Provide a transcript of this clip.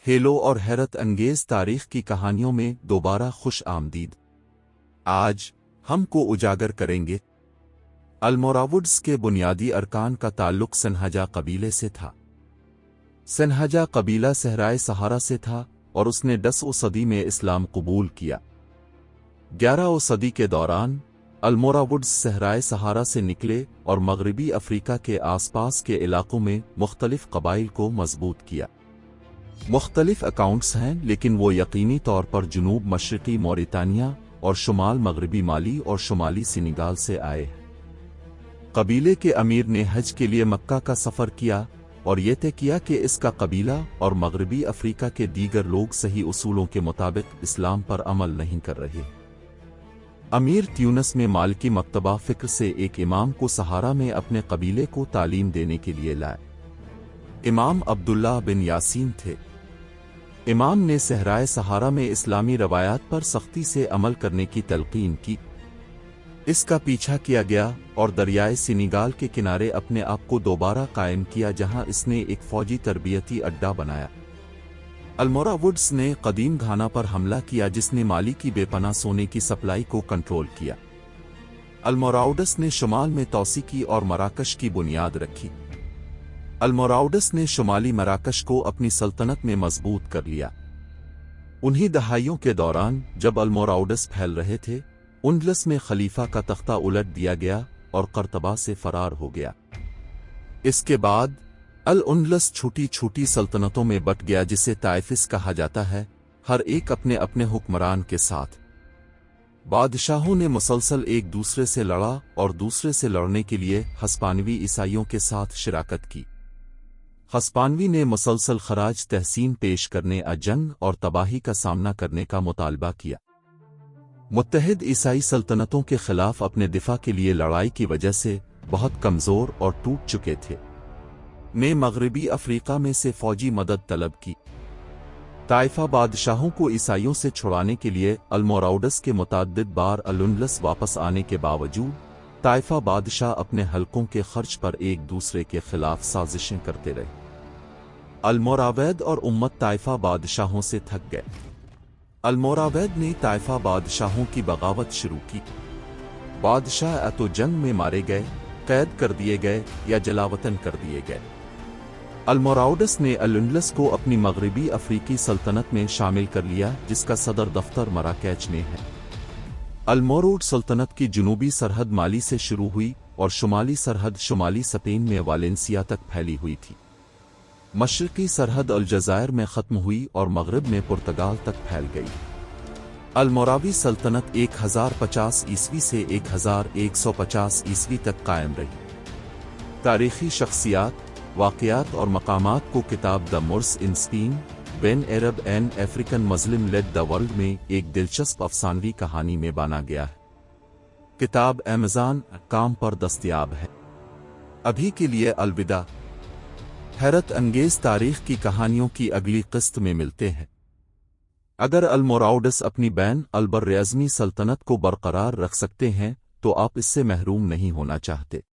Hello اور حیرت انگیز تاریخ کی کہانیوں میں دوبارہ خوش آمدید۔ آج ہم کو اجاگر کریں گے الموراوڈز کے بنیادی ارکان کا تعلق سنہجہ قبیلے سے تھا۔ سنہجہ قبیلہ صحرائے سہارا سے تھا اور اس نے 10ویں صدی میں اسلام قبول کیا۔ 11ویں صدی کے دوران الموراوڈز صحرائے سہارا سے نکلے اور مغربی افریقہ کے آس پاس کے علاقوں میں مختلف قبائل کو مضبوط کیا۔ مختلف اکاؤنٹس ہیں لیکن وہ یقینی طور پر جنوب مشرقی موریتانیہ اور شمال مغربی مالی اور شمالی سینیگال سے آئے ہیں۔ قبیلے کے امیر نے حج کے لیے مکہ کا سفر کیا اور یہ طے کیا کہ اس کا قبیلہ اور مغربی افریقہ کے دیگر لوگ صحیح اصولوں کے مطابق اسلام پر عمل نہیں کر رہے۔ امیر تیونس میں مالکی مکتبہ فکر سے ایک امام کو سہارا میں اپنے قبیلے کو تعلیم دینے کے لیے لائے۔ امام عبداللہ بن یاسین تھے۔ امام نے صحرائے سہارا میں اسلامی روایات پر سختی سے عمل کرنے کی تلقین کی۔ اس کا پیچھا کیا گیا اور دریائے سینیگال کے کنارے اپنے آپ کو دوبارہ قائم کیا جہاں اس نے ایک فوجی تربیتی اڈا بنایا۔ الموراوڈز نے قدیم گھانا پر حملہ کیا جس نے مالی کی بے پناہ سونے کی سپلائی کو کنٹرول کیا۔ الموراوڈز نے شمال میں توسیع کی اور مراکش کی بنیاد رکھی۔ الموراوڈس نے شمالی مراکش کو اپنی سلطنت میں مضبوط کر لیا۔ انہی دہائیوں کے دوران جب الموراوڈس پھیل رہے تھے، اندلس میں خلیفہ کا تختہ الٹ دیا گیا اور قرطبہ سے فرار ہو گیا۔ اس کے بعد الاندلس چھوٹی چھوٹی سلطنتوں میں بٹ گیا جسے طائفس کہا جاتا ہے، ہر ایک اپنے اپنے حکمران کے ساتھ۔ بادشاہوں نے مسلسل ایک دوسرے سے لڑا اور دوسرے سے لڑنے کے لیے ہسپانوی عیسائیوں کے ساتھ شراکت کی۔ ہسپانوی نے مسلسل خراج تحسین پیش کرنے جنگ اور تباہی کا سامنا کرنے کا مطالبہ کیا۔ متحد عیسائی سلطنتوں کے خلاف اپنے دفاع کے لیے لڑائی کی وجہ سے بہت کمزور اور ٹوٹ چکے تھے۔ نے مغربی افریقہ میں سے فوجی مدد طلب کی۔ طائفہ بادشاہوں کو عیسائیوں سے چھڑانے کے لیے الموراوڈس کے متعدد بار الاندلس واپس آنے کے باوجود طائفہ بادشاہ اپنے حلقوں کے خرچ پر ایک دوسرے کے خلاف سازشیں کرتے رہے۔ الموراوید اور امت طائفہ بادشاہوں سے تھک گئے۔ الموراوید نے طائفہ بادشاہوں کی بغاوت شروع کی۔ بادشاہ یا تو جنگ میں مارے گئے، قید کر دیے گئے یا جلاوطن کر دیے گئے۔ الموراوڈس نے الاندلس کو اپنی مغربی افریقی سلطنت میں شامل کر لیا جس کا صدر دفتر مراکش میں ہے۔ الموروڈ سلطنت کی جنوبی سرحد مالی سے شروع ہوئی اور شمالی سرحد شمالی اسپین میں والنسیا تک پھیلی ہوئی تھی۔ مشرقی سرحد الجزائر میں ختم ہوئی اور مغرب میں پرتگال تک پھیل گئی۔ الموراوی سلطنت 1050 عیسوی سے 1150 عیسوی تک قائم رہی۔ تاریخی شخصیات، واقعات اور مقامات کو کتاب دی مورس ان اسپین بین Arab and African Muslim led the world میں ایک دلچسپ افسانوی کہانی میں بانا گیا ہے۔ کتاب Amazon.com پر دستیاب ہے۔ ابھی کے لیے الوداع۔ حیرت انگیز تاریخ کی کہانیوں کی اگلی قسط میں ملتے ہیں۔ اگر الموراوڈس اپنی بین البراعظمی سلطنت کو برقرار رکھ سکتے ہیں تو آپ اس سے محروم نہیں ہونا چاہتے۔